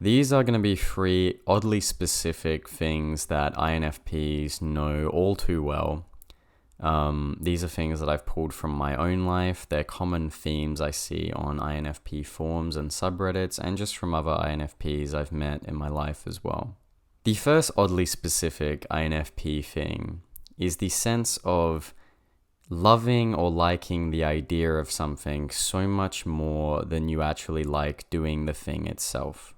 These are going to be three oddly specific things that INFPs know all too well. These are things that I've pulled from my own life. They're common themes I see on INFP forums and subreddits, and just from other INFPs I've met in my life as well. The first oddly specific INFP thing is the sense of loving or liking the idea of something so much more than you actually like doing the thing itself.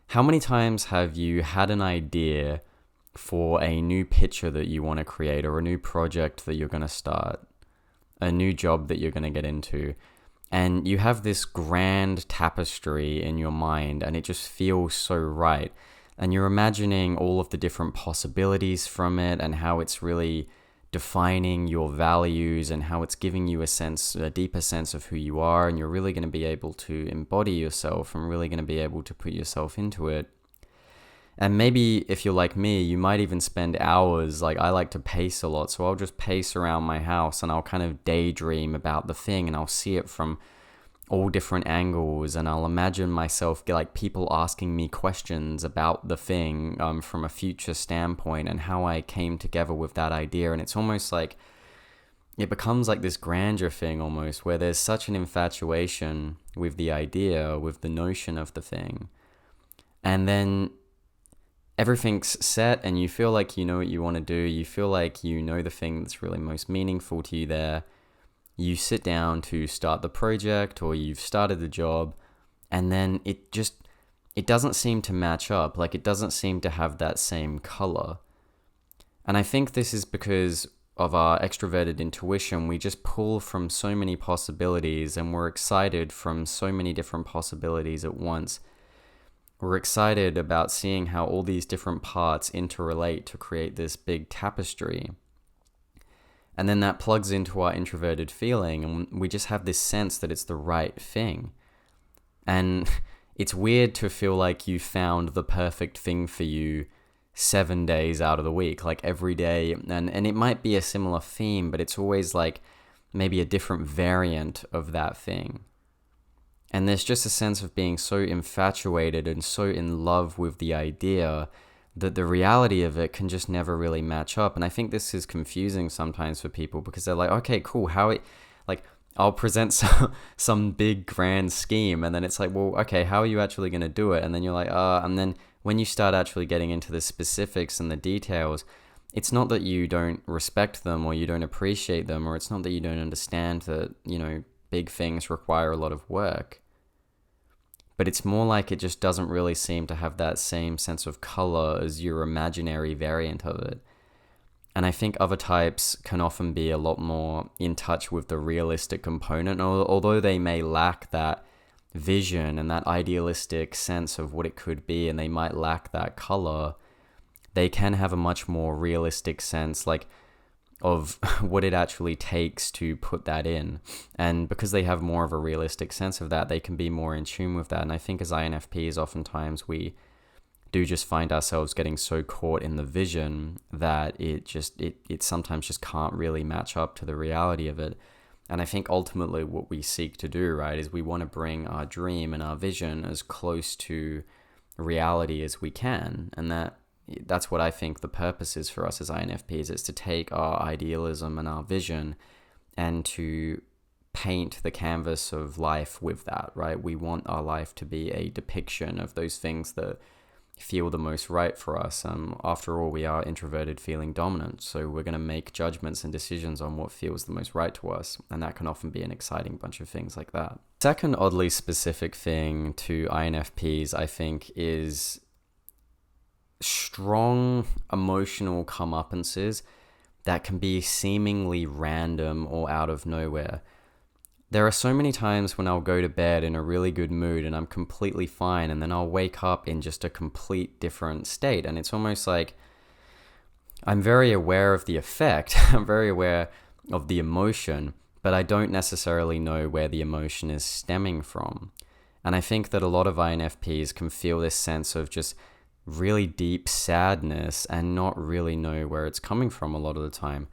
How many times have you had an idea for a new picture that you want to create, or a new project that you're going to start, a new job that you're going to get into, and you have this grand tapestry in your mind and it just feels so right, and you're imagining all of the different possibilities from it and how it's really defining your values and how it's giving you a deeper sense of who you are, and you're really going to be able to embody yourself and really going to be able to put yourself into it. And maybe if you're like me, you might even spend hours, like I like to pace a lot, so I'll just pace around my house and I'll kind of daydream about the thing, and I'll see it from all different angles, and I'll imagine myself like people asking me questions about the thing from a future standpoint and how I came together with that idea. And it's almost like it becomes like this grandeur thing almost, where there's such an infatuation with the idea, with the notion of the thing, and then everything's set and you feel like you know what you want to do. You feel like you know the thing that's really most meaningful to you there. You sit down to start the project, or you've started the job, and then it doesn't seem to match up. Like, it doesn't seem to have that same color. And I think this is because of our extroverted intuition. We just pull from so many possibilities, and we're excited from so many different possibilities at once. We're excited about seeing how all these different parts interrelate to create this big tapestry. And then that plugs into our introverted feeling, and we just have this sense that it's the right thing. And it's weird to feel like you found the perfect thing for you 7 days out of the week, like every day. And it might be a similar theme, but it's always like maybe a different variant of that thing. And there's just a sense of being so infatuated and so in love with the idea that the reality of it can just never really match up. And I think this is confusing sometimes for people, because they're like, okay, cool, I'll present some big grand scheme, and then it's like, well, okay, how are you actually going to do it? And then you're like, and then when you start actually getting into the specifics and the details, it's not that you don't respect them or you don't appreciate them, or it's not that you don't understand that, big things require a lot of work. But it's more like it just doesn't really seem to have that same sense of color as your imaginary variant of it. And I think other types can often be a lot more in touch with the realistic component, although they may lack that vision and that idealistic sense of what it could be, and they might lack that color. They can have a much more realistic sense, like, of what it actually takes to put that in. And because they have more of a realistic sense of that, they can be more in tune with that. And I think as INFPs, oftentimes we do just find ourselves getting so caught in the vision that it sometimes just can't really match up to the reality of it. And I think ultimately what we seek to do, right, is we want to bring our dream and our vision as close to reality as we can. And that's what I think the purpose is for us as INFPs. It's to take our idealism and our vision and to paint the canvas of life with that, right? We want our life to be a depiction of those things that feel the most right for us. After all, we are introverted feeling dominant, so we're going to make judgments and decisions on what feels the most right to us, and that can often be an exciting bunch of things like that. Second oddly specific thing to INFPs, I think, is strong emotional comeuppances that can be seemingly random or out of nowhere. There are so many times when I'll go to bed in a really good mood and I'm completely fine, and then I'll wake up in just a complete different state, and it's almost like I'm very aware of the effect, I'm very aware of the emotion, but I don't necessarily know where the emotion is stemming from. And I think that a lot of INFPs can feel this sense of just really deep sadness and not really know where it's coming from a lot of the time,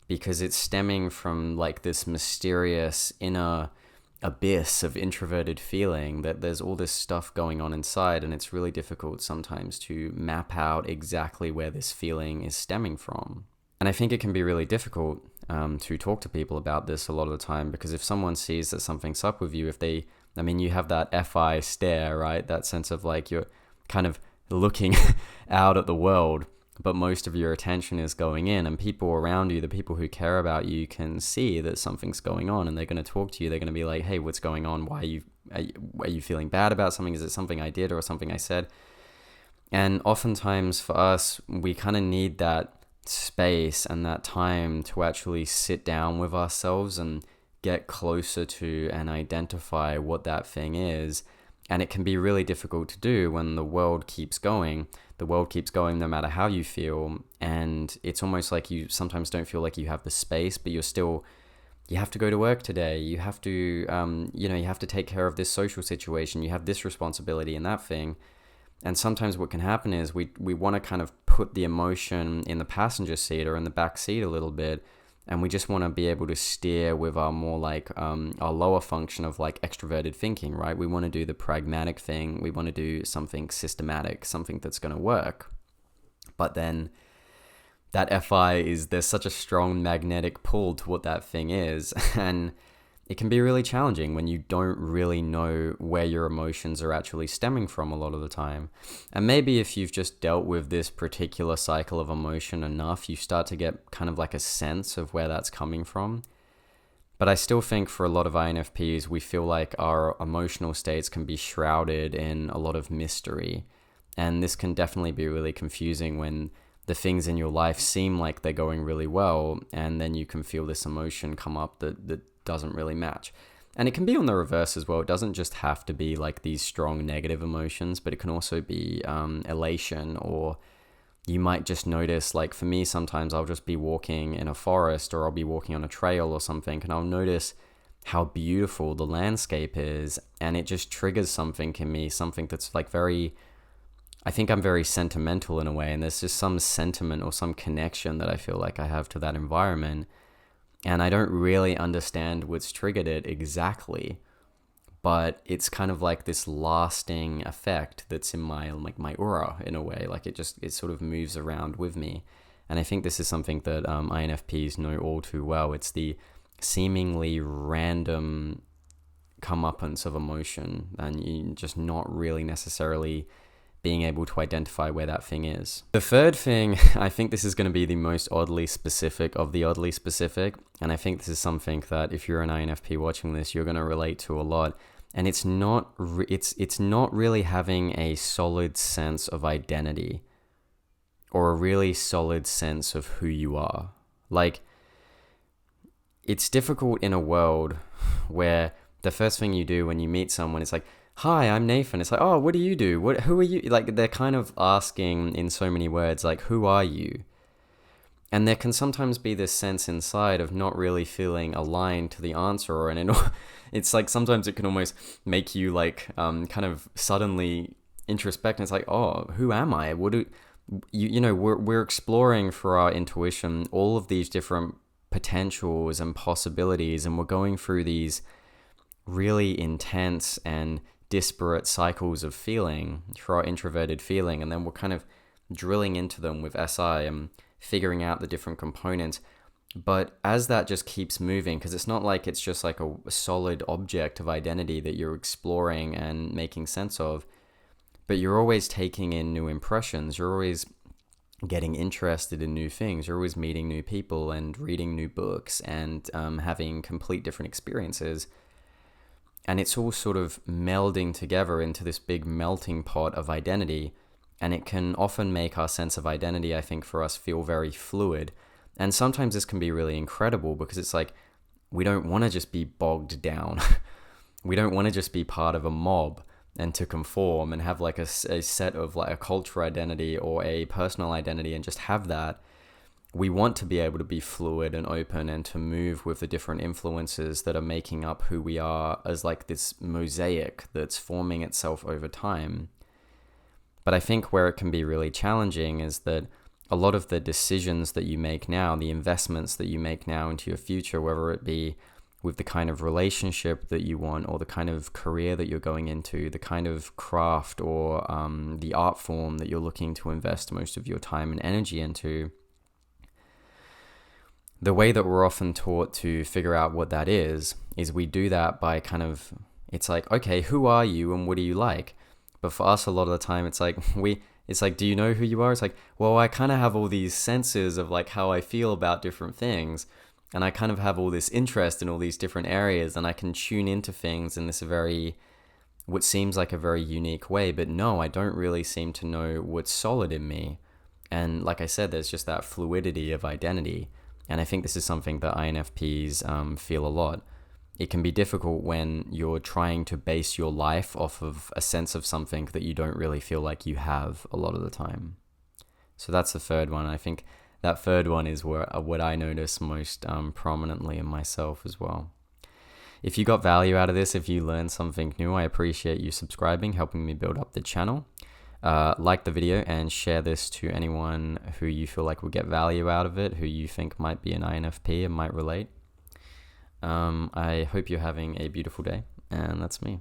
because it's stemming from like this mysterious inner abyss of introverted feeling, that there's all this stuff going on inside, and it's really difficult sometimes to map out exactly where this feeling is stemming from. And I think it can be really difficult to talk to people about this a lot of the time, because if someone sees that something's up with you, you have that FI stare, right? That sense of like you're kind of looking out at the world, but most of your attention is going in, and people around you, the people who care about you, can see that something's going on, and they're going to talk to you. They're going to be like, hey, what's going on? Are you feeling bad about something? Is it something I did or something I said? And oftentimes for us, we kind of need that space and that time to actually sit down with ourselves and get closer to and identify what that thing is. And it can be really difficult to do when the world keeps going. The world keeps going no matter how you feel. And it's almost like you sometimes don't feel like you have the space, but you have to go to work today. You have to, you have to take care of this social situation. You have this responsibility and that thing. And sometimes what can happen is we want to kind of put the emotion in the passenger seat or in the back seat a little bit. And we just want to be able to steer with our more like our lower function of like extroverted thinking, right? We want to do the pragmatic thing. We want to do something systematic, something that's going to work. But then that there's such a strong magnetic pull to what that thing is. And it can be really challenging when you don't really know where your emotions are actually stemming from a lot of the time. And maybe if you've just dealt with this particular cycle of emotion enough, you start to get kind of like a sense of where that's coming from. But I still think for a lot of INFPs, we feel like our emotional states can be shrouded in a lot of mystery. And this can definitely be really confusing when the things in your life seem like they're going really well, and then you can feel this emotion come up that doesn't really match. And it can be on the reverse as well. It doesn't just have to be like these strong negative emotions, but it can also be elation, or you might just notice, like for me, sometimes I'll just be walking in a forest or I'll be walking on a trail or something, and I'll notice how beautiful the landscape is, and it just triggers something in me, something that's like I think I'm very sentimental in a way, and there's just some sentiment or some connection that I feel like I have to that environment. And I don't really understand what's triggered it exactly, but it's kind of like this lasting effect that's in my aura in a way. Like it sort of moves around with me. And I think this is something that INFPs know all too well. It's the seemingly random comeuppance of emotion, and you just not really necessarily being able to identify where that thing is. The third thing, I think this is going to be the most oddly specific of the oddly specific, and I think this is something that if you're an INFP watching this, you're going to relate to a lot. And it's not really having a solid sense of identity or a really solid sense of who you are. Like, it's difficult in a world where the first thing you do when you meet someone is like, hi, I'm Nathan. It's like, oh, what do you do? Who are you? Like, they're kind of asking in so many words, like, who are you? And there can sometimes be this sense inside of not really feeling aligned to the answer, it's like sometimes it can almost make you like kind of suddenly introspect, and it's like, oh, who am I? We're exploring for our intuition all of these different potentials and possibilities, and we're going through these really intense and disparate cycles of feeling for our introverted feeling, and then we're kind of drilling into them with SI and figuring out the different components. But as that just keeps moving, because it's not like it's just like a solid object of identity that you're exploring and making sense of, but you're always taking in new impressions, you're always getting interested in new things, you're always meeting new people and reading new books and having complete different experiences. And it's all sort of melding together into this big melting pot of identity. And it can often make our sense of identity, I think, for us feel very fluid. And sometimes this can be really incredible because it's like, we don't want to just be bogged down. We don't want to just be part of a mob and to conform and have like a set of like a cultural identity or a personal identity and just have that. We want to be able to be fluid and open and to move with the different influences that are making up who we are as like this mosaic that's forming itself over time. But I think where it can be really challenging is that a lot of the decisions that you make now, the investments that you make now into your future, whether it be with the kind of relationship that you want, or the kind of career that you're going into, the kind of craft or the art form that you're looking to invest most of your time and energy into, the way that we're often taught to figure out what that is we do that by kind of, it's like, okay, who are you and what do you like? But for us, a lot of the time, it's like, do you know who you are? It's like, well, I kind of have all these senses of like how I feel about different things. And I kind of have all this interest in all these different areas, and I can tune into things in this what seems like a very unique way. But no, I don't really seem to know what's solid in me. And like I said, there's just that fluidity of identity. And I think this is something that INFPs feel a lot. It can be difficult when you're trying to base your life off of a sense of something that you don't really feel like you have a lot of the time. So that's the third one. I think that third one is what I notice most prominently in myself as well. If you got value out of this, if you learned something new, I appreciate you subscribing, helping me build up the channel. Like the video and share this to anyone who you feel like will get value out of it, who you think might be an INFP and might relate. I hope you're having a beautiful day, and that's me.